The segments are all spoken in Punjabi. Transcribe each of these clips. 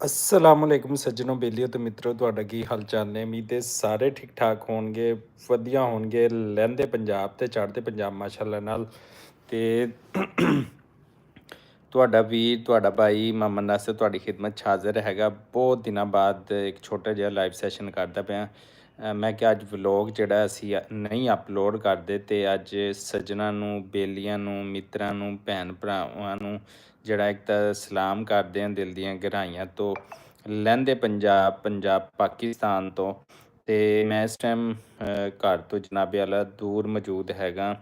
ਅਸਲਾਮੁਅਲੈਕੁਮ ਸੱਜਣੋ ਬੇਲੀਓ ਤੇ ਮਿੱਤਰੋ, ਤੁਹਾਡਾ ਕੀ ਹਾਲ ਚਾਲ ਨੇ। ਉਮੀਦ ਹੈ ਸਾਰੇ ਠੀਕ ਠਾਕ ਹੋਣਗੇ, ਵਧੀਆ ਹੋਣਗੇ। ਲਹਿੰਦੇ ਪੰਜਾਬ ਤੇ ਚੜ੍ਹਦੇ ਪੰਜਾਬ ਮਾਸ਼ਾਅੱਲਾ ਨਾਲ। ਤੇ ਤੁਹਾਡਾ ਵੀਰ, ਤੁਹਾਡਾ ਭਾਈ ਮੁਹੰਮਦ ਨਾਸਰ ਤੁਹਾਡੀ ਖਿਦਮਤ 'ਚ ਹਾਜ਼ਰ ਹੈਗਾ। ਬਹੁਤ ਦਿਨਾਂ ਬਾਅਦ ਇੱਕ ਛੋਟਾ ਜਿਹਾ ਲਾਈਵ ਸੈਸ਼ਨ ਕਰਦਾ ਪਿਆ। ਮੈਂ ਕਿਹਾ ਅੱਜ ਵਲੋਗ ਜਿਹੜਾ ਅਸੀਂ ਨਹੀਂ ਅਪਲੋਡ ਕਰਦੇ, ਤੇ ਅੱਜ ਸੱਜਣਾ ਨੂੰ, ਬੇਲੀਆਂ ਨੂੰ, ਮਿੱਤਰਾਂ ਨੂੰ, ਭੈਣ ਭਰਾਵਾਂ ਨੂੰ ਜਿਹੜਾ ਇੱਕ ਤਾਂ ਸਲਾਮ ਕਰਦੇ ਹਾਂ ਦਿਲ ਦੀਆਂ ਗਹਿਰਾਈਆਂ ਤੋਂ, ਲਹਿੰਦੇ ਪੰਜਾਬ ਪਾਕਿਸਤਾਨ ਤੋਂ। ਤੇ ਮੈਂ ਇਸ ਟਾਈਮ ਘਰ ਤੋਂ ਜਨਾਬੇ ਵਾਲਾ ਦੂਰ ਮੌਜੂਦ ਹੈਗਾ।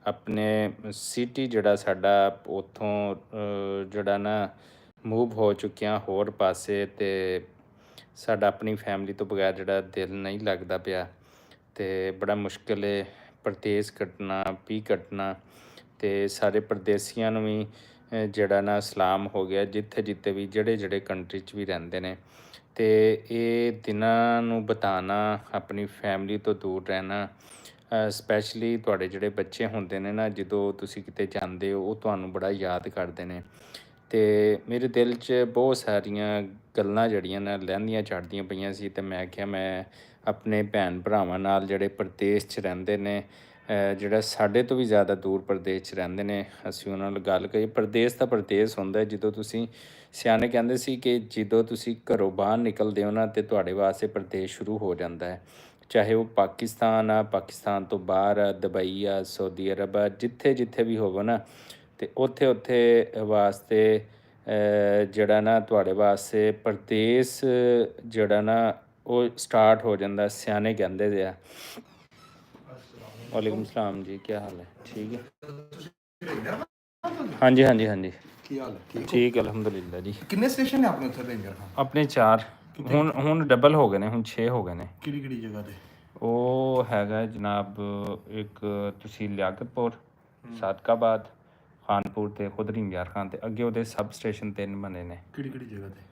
ਆਪਣੇ ਸਿਟੀ ਜਿਹੜਾ ਸਾਡਾ ਉੱਥੋਂ ਜਿਹੜਾ ਨਾ ਮੂਵ ਹੋ ਚੁੱਕਿਆ ਹੋਰ ਪਾਸੇ, ਤੇ ਸਾਡਾ ਆਪਣੀ ਫੈਮਿਲੀ ਤੋਂ ਬਗੈਰ ਜਿਹੜਾ ਦਿਲ ਨਹੀਂ ਲੱਗਦਾ ਪਿਆ। ਤੇ ਬੜਾ ਮੁਸ਼ਕਿਲ ਹੈ ਪਰਦੇਸ ਕੱਟਣਾ, ਵੀ ਕੱਟਣਾ। ਤੇ ਸਾਰੇ ਪਰਦੇਸੀਆਂ ਨੂੰ ਵੀ ਜਿਹੜਾ ਨਾ ਸਲਾਮ ਹੋ ਗਿਆ, ਜਿੱਥੇ ਜਿੱਥੇ ਵੀ ਜਿਹੜੇ ਕੰਟਰੀ 'ਚ ਵੀ ਰਹਿੰਦੇ ਨੇ। ਤੇ ਇਹ ਦਿਨਾਂ ਨੂੰ ਬਿਤਾਉਣਾ, ਆਪਣੀ ਫੈਮਿਲੀ ਤੋਂ ਦੂਰ ਰਹਿਣਾ, ਸਪੈਸ਼ਲੀ ਤੁਹਾਡੇ ਜਿਹੜੇ ਬੱਚੇ ਹੁੰਦੇ ਨੇ ਨਾ, ਜਦੋਂ ਤੁਸੀਂ ਕਿਤੇ ਜਾਂਦੇ ਹੋ ਉਹ ਤੁਹਾਨੂੰ ਬੜਾ ਯਾਦ ਕਰਦੇ ਨੇ। ਤੇ ਮੇਰੇ ਦਿਲ 'ਚ ਬਹੁਤ ਸਾਰੀਆਂ ਗੱਲਾਂ ਜਿਹੜੀਆਂ ਨਾ ਲਹਿੰਦੀਆਂ ਚੜ੍ਹਦੀਆਂ ਪਈਆਂ ਸੀ। ਤੇ ਮੈਂ ਕਿਹਾ ਮੈਂ ਆਪਣੇ ਭੈਣ ਭਰਾਵਾਂ ਨਾਲ ਜਿਹੜੇ ਪ੍ਰਦੇਸ਼ 'ਚ ਰਹਿੰਦੇ ਨੇ, ਜਿਹੜਾ ਸਾਡੇ ਤੋਂ ਵੀ ਜ਼ਿਆਦਾ ਦੂਰ ਪ੍ਰਦੇਸ਼ 'ਚ ਰਹਿੰਦੇ ਨੇ, ਅਸੀਂ ਉਹਨਾਂ ਨਾਲ ਗੱਲ ਕਰੀ। ਪ੍ਰਦੇਸ਼ ਤਾਂ ਪ੍ਰਦੇਸ਼ ਹੁੰਦਾ, ਜਦੋਂ ਤੁਸੀਂ ਸਿਆਣੇ ਕਹਿੰਦੇ ਸੀ ਕਿ ਜਦੋਂ ਤੁਸੀਂ ਘਰੋਂ ਬਾਹਰ ਨਿਕਲਦੇ ਹੋ ਨਾ, ਤੇ ਤੁਹਾਡੇ ਵਾਸਤੇ ਪ੍ਰਦੇਸ਼ ਸ਼ੁਰੂ ਹੋ ਜਾਂਦਾ ਹੈ। ਚਾਹੇ ਉਹ ਪਾਕਿਸਤਾਨ ਆ, ਪਾਕਿਸਤਾਨ ਤੋਂ ਬਾਹਰ ਆ, ਦੁਬਈ ਆ, ਸਾਊਦੀ ਅਰਬ ਆ, ਜਿੱਥੇ ਜਿੱਥੇ ਵੀ ਹੋਵੋ ਨਾ, ਤੇ ਉੱਥੇ ਉੱਥੇ ਵਾਸਤੇ ਜਿਹੜਾ ਨਾ ਤੁਹਾਡੇ ਵਾਸਤੇ ਪ੍ਰਦੇਸ਼ ਜਿਹੜਾ ਨਾ ਉਹ ਸਟਾਰਟ ਹੋ ਜਾਂਦਾ। ਸਿਆਣੇ ਕਹਿੰਦੇ ਦੇ ਆ। ਵਾਲੇਕੁਮ ਸਲਾਮ ਜੀ, ਕੀ ਹਾਲ ਹੈ? ਠੀਕ ਹੈ। ਹਾਂਜੀ ਹਾਂਜੀ ਹਾਂਜੀ, ਕੀ ਹਾਲ ਹੈ? ਠੀਕ ਅਲਹਮਦੁਲਿਲਾ ਜੀ। ਕਿੰਨੇ ਸਟੇਸ਼ਨ ਨੇ ਆਪਣੇ ਉੱਥੇ ਰੇਂਜਰ ਖਾਨ? ਆਪਣੇ 4 ਹੁਣ ਡਬਲ ਹੋ ਗਏ ਨੇ, ਹੁਣ 6 ਹੋ ਗਏ ਨੇ। ਕਿਹੜੀ ਕਿਹੜੀ ਜਗ੍ਹਾ ਤੇ? ਉਹ ਹੈਗਾ ਜਨਾਬ ਇੱਕ ਤਹਿਸੀਲ ਲਿਆਕਤਪੁਰ, ਸਾਦਕਾਬਾਦ, ਖਾਨਪੁਰ ਤੇ ਖੁਦਰੀ ਮਿਆਰ ਖਾਨ, ਤੇ ਅੱਗੇ ਉਹਦੇ ਸਬ ਸਟੇਸ਼ਨ 3 ਬਣੇ ਨੇ। ਕਿਹੜੀ ਕਿਹੜੀ ਜਗ੍ਹਾ ਤੇ?